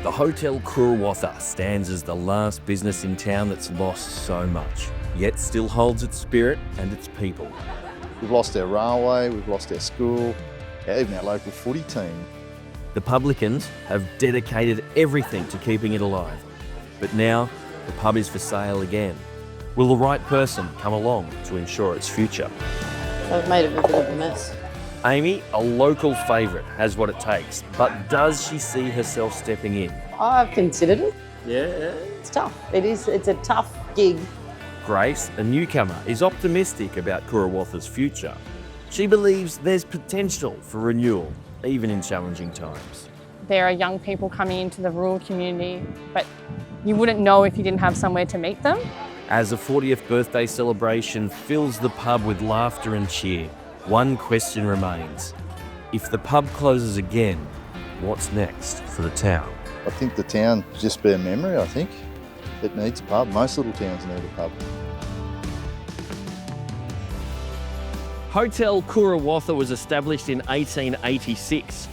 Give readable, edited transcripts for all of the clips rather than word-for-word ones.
The Hotel Koorawatha stands as the last business in town that's lost so much, yet still holds its spirit and its people. We've lost our railway, we've lost our school, even our local footy team. The publicans have dedicated everything to keeping it alive. But now, the pub is for sale again. Will the right person come along to ensure its future? I've made it a bit of a mess. Amy, a local favourite, has what it takes, but does she see herself stepping in? I've considered it. Yeah. It's tough. It's a tough gig. Grace, a newcomer, is optimistic about Koorawatha's future. She believes there's potential for renewal, even in challenging times. There are young people coming into the rural community, but you wouldn't know if you didn't have somewhere to meet them. As a 40th birthday celebration fills the pub with laughter and cheer, one question remains. If the pub closes again, what's next for the town? I think the town just be a memory, I think. It needs a pub. Most little towns need a pub. Hotel Koorawatha was established in 1886,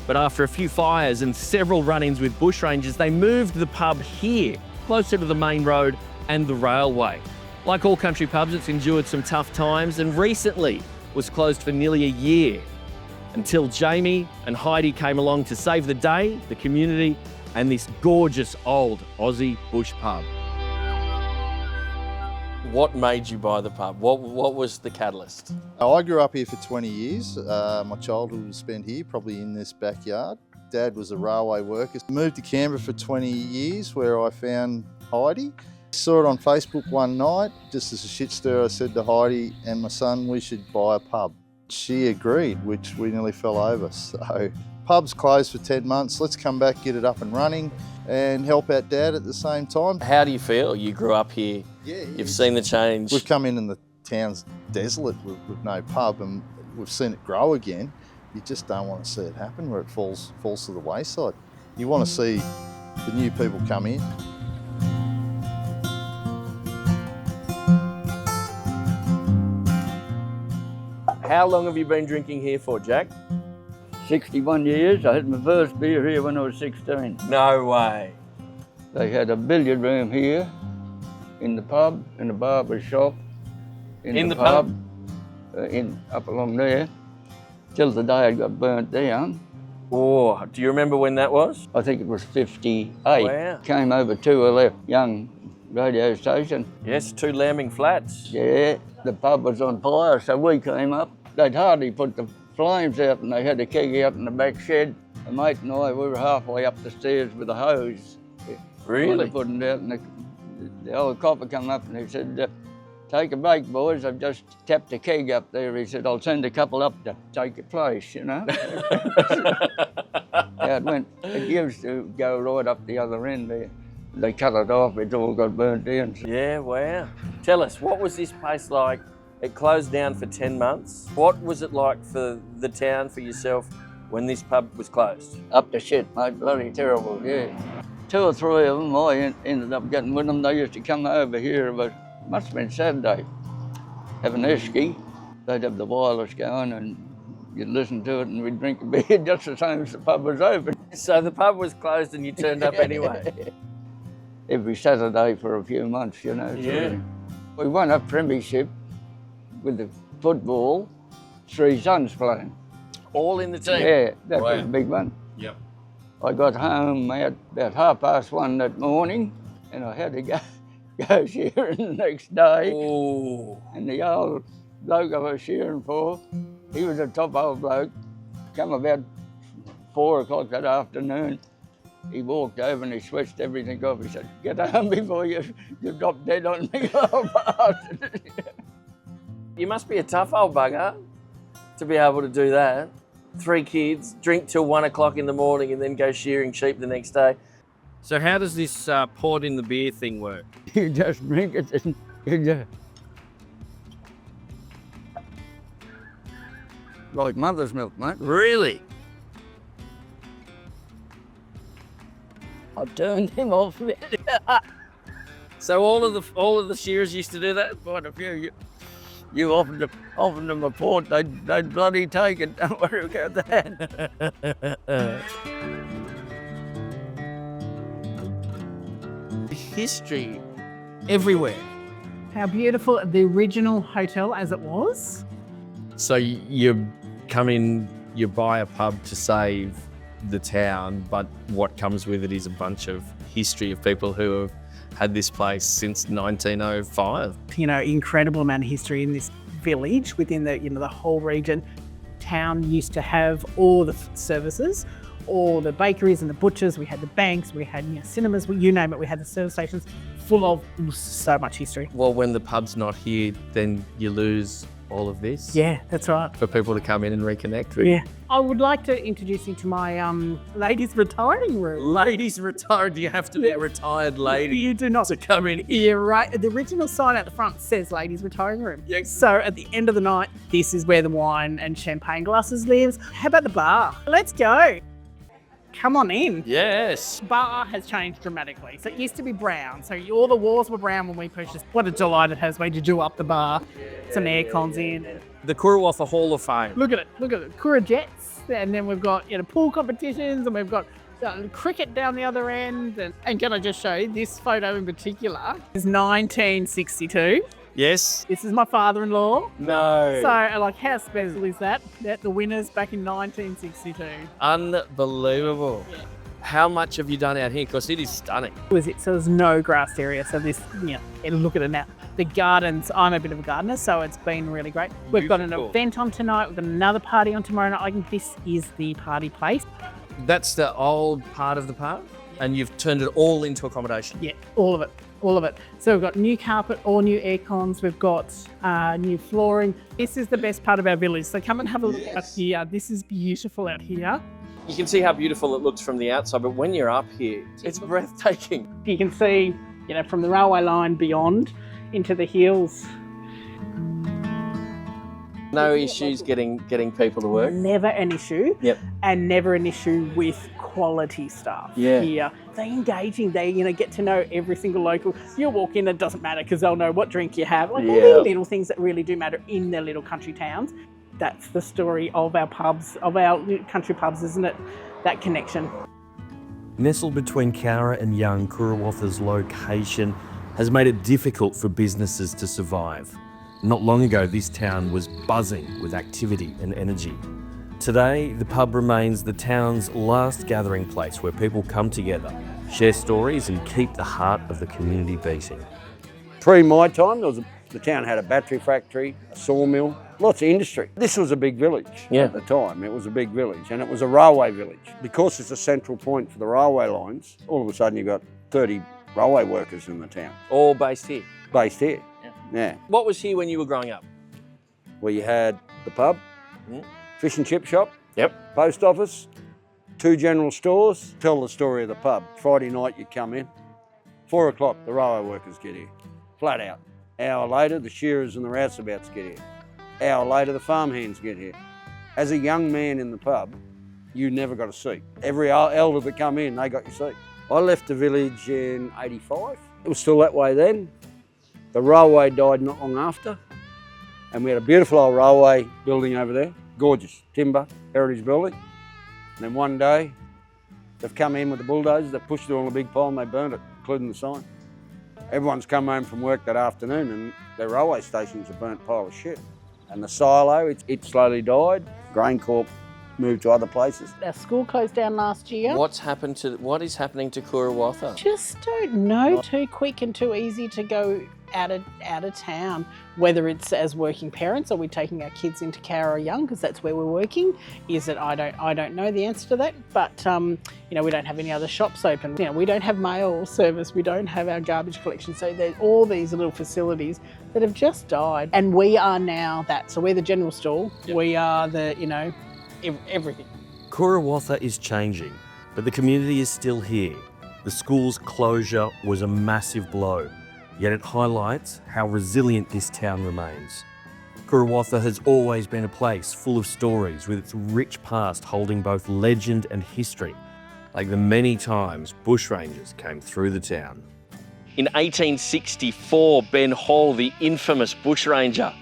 but after a few fires and several run-ins with bushrangers, they moved the pub here, closer to the main road and the railway. Like all country pubs, it's endured some tough times and recently was closed for nearly a year until Jamie and Heidi came along to save the day, the community, and this gorgeous old Aussie bush pub. What made you buy the pub? What was the catalyst? I grew up here for 20 years. My childhood was spent here, probably in this backyard. Dad was a railway worker. Moved to Canberra for 20 years where I found Heidi. Saw it on Facebook one night, just as a shit stir. I said to Heidi and my son, we should buy a pub. She agreed, which we nearly fell over. So, pub's closed for 10 months. Let's come back, get it up and running and help out Dad at the same time. How do you feel? You grew up here, you've seen the change. We've come in the town's desolate with no pub and we've seen it grow again. You just don't want to see it happen where it falls to the wayside. You want to see the new people come in. How long have you been drinking here for, Jack? 61 years. I had my first beer here when I was 16. No way. They had a billiard room here, in the pub, in the barber shop, In the pub? Up along there, till the day it got burnt down. Oh, do you remember when that was? I think it was 58. Wow. Came over to a left young radio station. Yes, 2 lambing flats. Yeah, the pub was on fire, so we came up. They'd hardly put the flames out and they had a keg out in the back shed. A mate and I, we were halfway up the stairs with a hose. Really? They put it out and the old copper come up and he said, take a break, boys, I've just tapped a keg up there. He said, I'll send a couple up to take your place, you know. Yeah, it used to go right up the other end there. They cut it off, it all got burnt down. Yeah, wow. Tell us, what was this place like? It closed down for 10 months. What was it like for the town, for yourself, when this pub was closed? Up to shit, mate, bloody terrible, yeah. 2 or 3 of them, I ended up getting with them. They used to come over here, but it must have been Saturday, have an esky. They'd have the wireless going and you'd listen to it and we'd drink a beer just the same as the pub was open. So the pub was closed and you turned up anyway? Every Saturday for a few months, you know. Yeah. So we won a premiership with the football, 3 sons playing. All in the team? Yeah, that was a big one. Yep. I got home at about 1:30 that morning and I had to go shearing the next day. Oh. And the old bloke I was shearing for, he was a top old bloke, come about 4 o'clock that afternoon. He walked over and he switched everything off. He said, get home before you drop dead on me, old bastard. You must be a tough old bugger to be able to do that. 3 kids, drink till 1 o'clock in the morning and then go shearing sheep the next day. So how does this poured in the beer thing work? You just drink it and you just... Like mother's milk, mate. Really? I turned him off. So all of the shearers used to do that? Quite a few. You offered them a port, they'd bloody take it. Don't worry about that. history everywhere. How beautiful, the original hotel as it was. So you come in, you buy a pub to save the town, but what comes with it is a bunch of history of people who have had this place since 1905. Incredible amount of history in this village within the whole region. Town used to have all the services, all the bakeries and the butchers. We had the banks, we had cinemas, you name it. We had the service stations full of so much history. Well, when the pub's not here, then you lose all of this. Yeah, that's right. For people to come in and reconnect with. Yeah. I would like to introduce you to my ladies' retiring room. Ladies retired, do you have to be a retired lady? You do not. To come in. You're right. The original sign at the front says ladies' retiring room. Yeah. So at the end of the night, this is where the wine and champagne glasses lives. How about the bar? Let's go. Come on in. Yes. Bar has changed dramatically. So it used to be brown. So all the walls were brown when we purchased. What a delight it has made to do up the bar. Some air cons in. The Koorawatha Hall of Fame. Look at it. Look at it. Kura Jets. And then we've got pool competitions, and we've got cricket down the other end. And can I just show you, this photo in particular is 1962. Yes. This is my father-in-law. No. So, how special is that? That the winners back in 1962. Unbelievable. Yeah. How much have you done out here? Because it is stunning. So there's no grass area. So this, and look at it now. The gardens, I'm a bit of a gardener, so it's been really great. We've got an event on tonight. We've got another party on tomorrow night. I think this is the party place. That's the old part of the park, and you've turned it all into accommodation. Yeah, all of it. All of it. So we've got new carpet, all new air cons. We've got new flooring. This is the best part of our village. So come and have a look out here. This is beautiful out here. You can see how beautiful it looks from the outside, but when you're up here, it's breathtaking. You can see, from the railway line beyond into the hills. No issues getting people to work. Never an issue. Yep. And never an issue with quality staff here. They're engaging. They, get to know every single local. You'll walk in, it doesn't matter because they'll know what drink you have. All the little things that really do matter in their little country towns. That's the story of our pubs, of our country pubs, isn't it? That connection. Nestled between Cowra and Young, Koorawatha's location has made it difficult for businesses to survive. Not long ago, this town was buzzing with activity and energy. Today, the pub remains the town's last gathering place where people come together, share stories and keep the heart of the community beating. Pre my time, the town had a battery factory, a sawmill, lots of industry. This was a big village at the time. It was a big village, and it was a railway village. Because it's a central point for the railway lines, all of a sudden you've got 30 railway workers in the town. All based here. Based here, yeah. What was here when you were growing up? Well, you had the pub, fish and chip shop, post office, 2 general stores. Tell the story of the pub. Friday night you come in, 4 o'clock the railway workers get here, flat out. Hour later the shearers and the rouseabouts get here. Hour later the farmhands get here. As a young man in the pub, you never got a seat. Every elder that come in, they got your seat. I left the village in 85. It was still that way then. The railway died not long after, and we had a beautiful old railway building over there, gorgeous, timber, heritage building. And then one day, they've come in with the bulldozers, they pushed it on a big pile and they burned it, including the sign. Everyone's come home from work that afternoon and their railway station's a burnt pile of shit. And the silo, it slowly died. Grain Corp moved to other places. Our school closed down last year. What is happening to Koorawatha? Just don't know. Too quick and too easy to go out of town. Whether it's as working parents, or we're taking our kids into Cowra Young because that's where we're working. Is it? I don't know the answer to that. But we don't have any other shops open. We don't have mail service. We don't have our garbage collection. So there's all these little facilities that have just died. And we are now that. So we're the general store. Yep. We are the everything. Koorawatha is changing, but the community is still here. The school's closure was a massive blow, yet it highlights how resilient this town remains. Koorawatha has always been a place full of stories, with its rich past holding both legend and history, like the many times bushrangers came through the town. In 1864, Ben Hall, the infamous bushranger,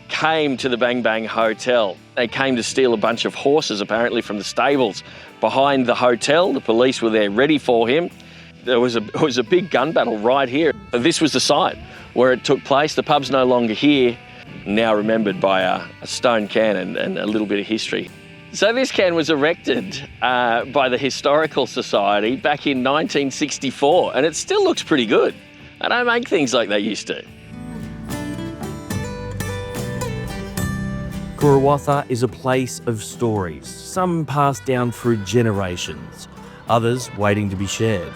came to the Bang Bang Hotel. They came to steal a bunch of horses, apparently from the stables behind the hotel. The police were there ready for him. There was a big gun battle right here. This was the site where it took place. The pub's no longer here, now remembered by a stone can and a little bit of history. So this can was erected by the Historical Society back in 1964, and it still looks pretty good. I don't make things like they used to. Koorawatha is a place of stories, some passed down through generations, others waiting to be shared.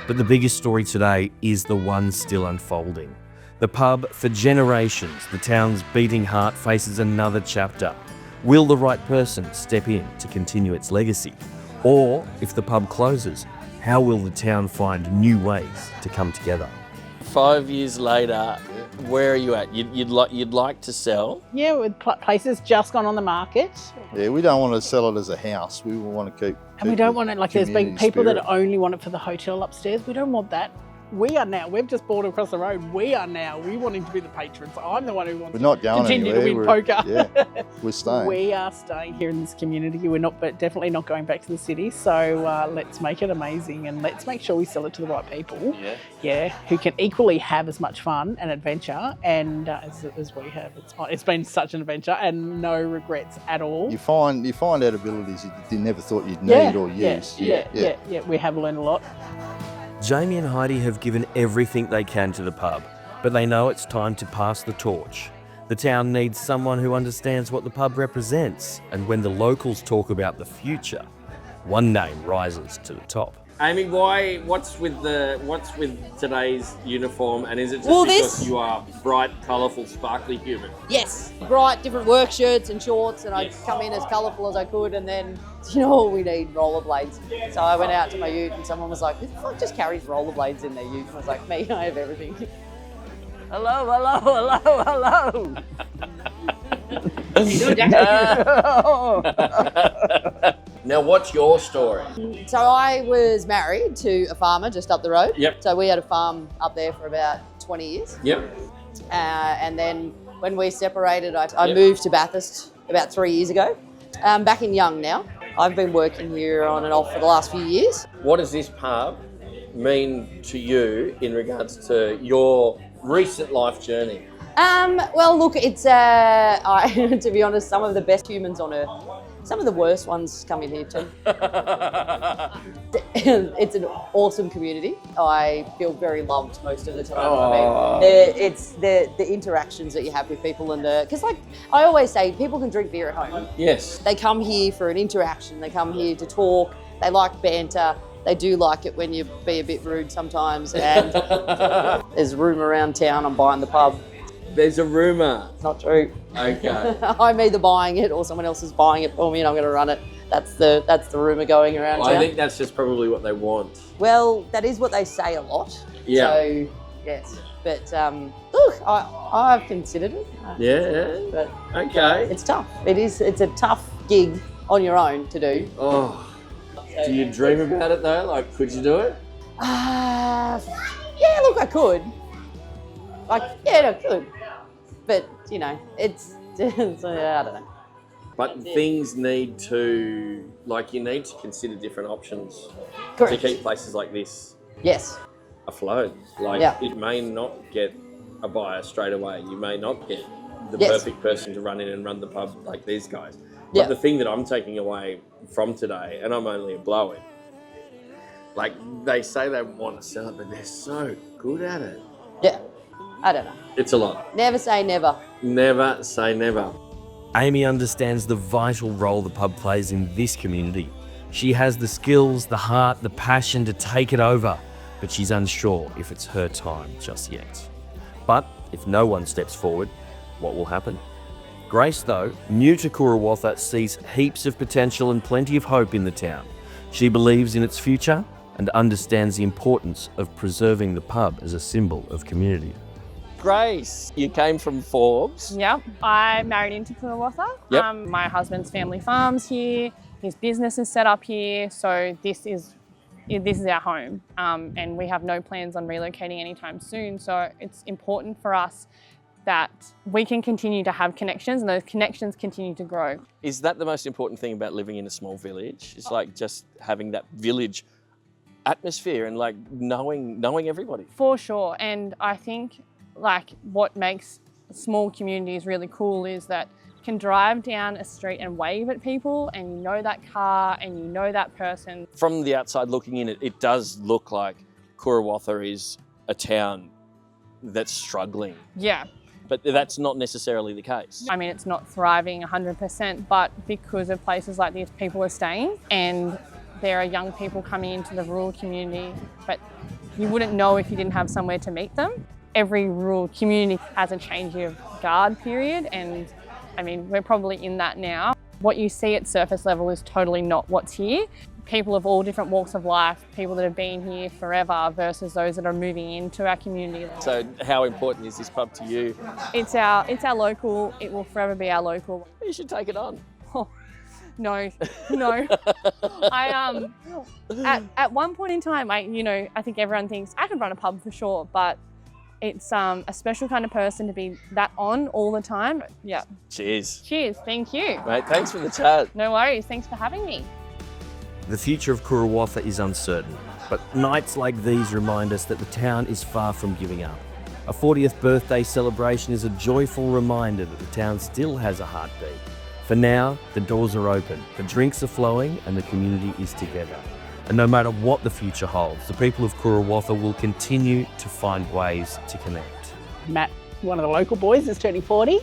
But the biggest story today is the one still unfolding. The pub, for generations, the town's beating heart, faces another chapter. Will the right person step in to continue its legacy? Or, if the pub closes, how will the town find new ways to come together? 5 years later, where are you at? You'd like to sell? Yeah, with places just gone on the market. Yeah, we don't want to sell it as a house. We want to keep And we don't want it, like there's been community people spirit. that only want it for the hotel upstairs. We don't want that. We've just bought across the road. We wanting to be the patrons. I'm the one who wants We're not to going continue to anywhere. win poker. Yeah, we're staying. We are staying here in this community. We're not, but definitely not going back to the city. So let's make it amazing and let's make sure we sell it to the right people. Yeah, who can equally have as much fun and adventure and as we have. It's been such an adventure and no regrets at all. You find out abilities you never thought you'd need or use. Yeah. We have learned a lot. Jamie and Heidi have given everything they can to the pub, but they know it's time to pass the torch. The town needs someone who understands what the pub represents, and when the locals talk about the future, one name rises to the top. Amy, what's with today's uniform, and is it just Well, because you are bright, colourful, sparkly human? Yes, bright, different work shirts and shorts, and I'd come in as colourful as I could, and then, you know, we need rollerblades. So I went out to my ute, and someone was like, "Who the fuck just carries rollerblades in their ute?" And I was like, "Me, I have everything." Hello. Now, what's your story? So I was married to a farmer just up the road. Yep. So we had a farm up there for about 20 years. Yep. And then when we separated, I moved to Bathurst about 3 years ago. Back in Young now. I've been working here on and off for the last few years. What does this pub mean to you in regards to your recent life journey? Well, look, it's, to be honest, some of the best humans on earth. Some of the worst ones come in here too. It's an awesome community. I feel very loved most of the time. I mean, it's the interactions that you have with people and because like I always say, people can drink beer at home. Yes. They come here for an interaction. They come here to talk. They like banter. They do like it when you be a bit rude sometimes. And there's rumour around town I'm buying the pub. There's a rumour. It's not true. Okay. I'm either buying it or someone else is buying it for me and I'm going to run it. That's the rumour going around town. I think that's just probably what they want. Well, that is what they say a lot. Yeah. So, yes. But, look, I've considered it. Yeah. But Okay. it's tough. It's a tough gig on your own to do. Oh. Do you dream about it though? Like, could you do it? Yeah, look, I could. I could. But, you know, it's I don't know. But things need to, like, you need to consider different options Correct. to keep places like this Yes. afloat. Like, Yeah. it may not get a buyer straight away. You may not get the Yes. perfect person to run in and run the pub like these guys. Yeah. But the thing that I'm taking away from today, and I'm only a blow-in, like, they say they want to sell it, but they're so good at it. Yeah. I don't know. It's a lot. Never say never. Never say never. Amy understands the vital role the pub plays in this community. She has the skills, the heart, the passion to take it over, but she's unsure if it's her time just yet. But if no one steps forward, what will happen? Grace, though, new to Koorawatha, sees heaps of potential and plenty of hope in the town. She believes in its future and understands the importance of preserving the pub as a symbol of community. Grace, you came from Forbes. Yep, I married into Koorawatha. Yep. My husband's family farms here. His business is set up here, so this is our home, and we have no plans on relocating anytime soon. So it's important for us that we can continue to have connections, and those connections continue to grow. Is that the most important thing about living in a small village? It's like just having that village atmosphere and like knowing everybody. For sure. And I think like what makes small communities really cool is that you can drive down a street and wave at people and you know that car and you know that person. From the outside looking in, it does look like Koorawatha is a town that's struggling. Yeah. But that's not necessarily the case. I mean, it's not thriving 100%, but because of places like this, people are staying and there are young people coming into the rural community, but you wouldn't know if you didn't have somewhere to meet them. Every rural community has a change of guard period, and I mean, we're probably in that now. What you see at surface level is totally not what's here. People of all different walks of life, people that have been here forever versus those that are moving into our community. So how important is this pub to you? It's our local, it will forever be our local. You should take it on. Oh, no. At one point in time, I think everyone thinks I could run a pub for sure, but it's a special kind of person to be that on all the time. Yeah. Cheers. Cheers, thank you. Mate, thanks for the chat. No worries, thanks for having me. The future of Koorawatha is uncertain, but nights like these remind us that the town is far from giving up. A 40th birthday celebration is a joyful reminder that the town still has a heartbeat. For now, the doors are open, the drinks are flowing, and the community is together. And no matter what the future holds, the people of Koorawatha will continue to find ways to connect. Matt, one of the local boys, is turning 40.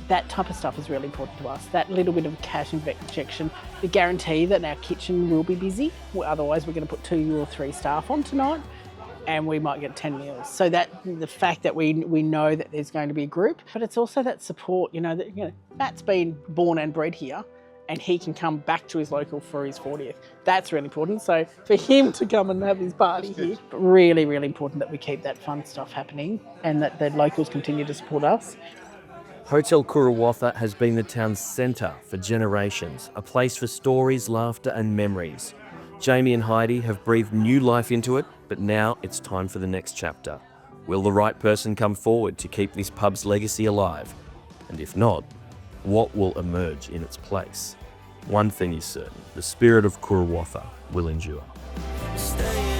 That type of stuff is really important to us. That little bit of cash injection, the guarantee that our kitchen will be busy. Otherwise, we're going to put 2 or 3 staff on tonight, and we might get 10 meals. So that the fact that we know that there's going to be a group, but it's also that support. Matt's been born and bred here, and he can come back to his local for his 40th. That's really important. So for him to come and have his party here, really, really important that we keep that fun stuff happening and that the locals continue to support us. Hotel Koorawatha has been the town's centre for generations, a place for stories, laughter and memories. Jamie and Heidi have breathed new life into it, but now it's time for the next chapter. Will the right person come forward to keep this pub's legacy alive? And if not, what will emerge in its place? One thing is certain, the spirit of Koorawatha will endure. Stay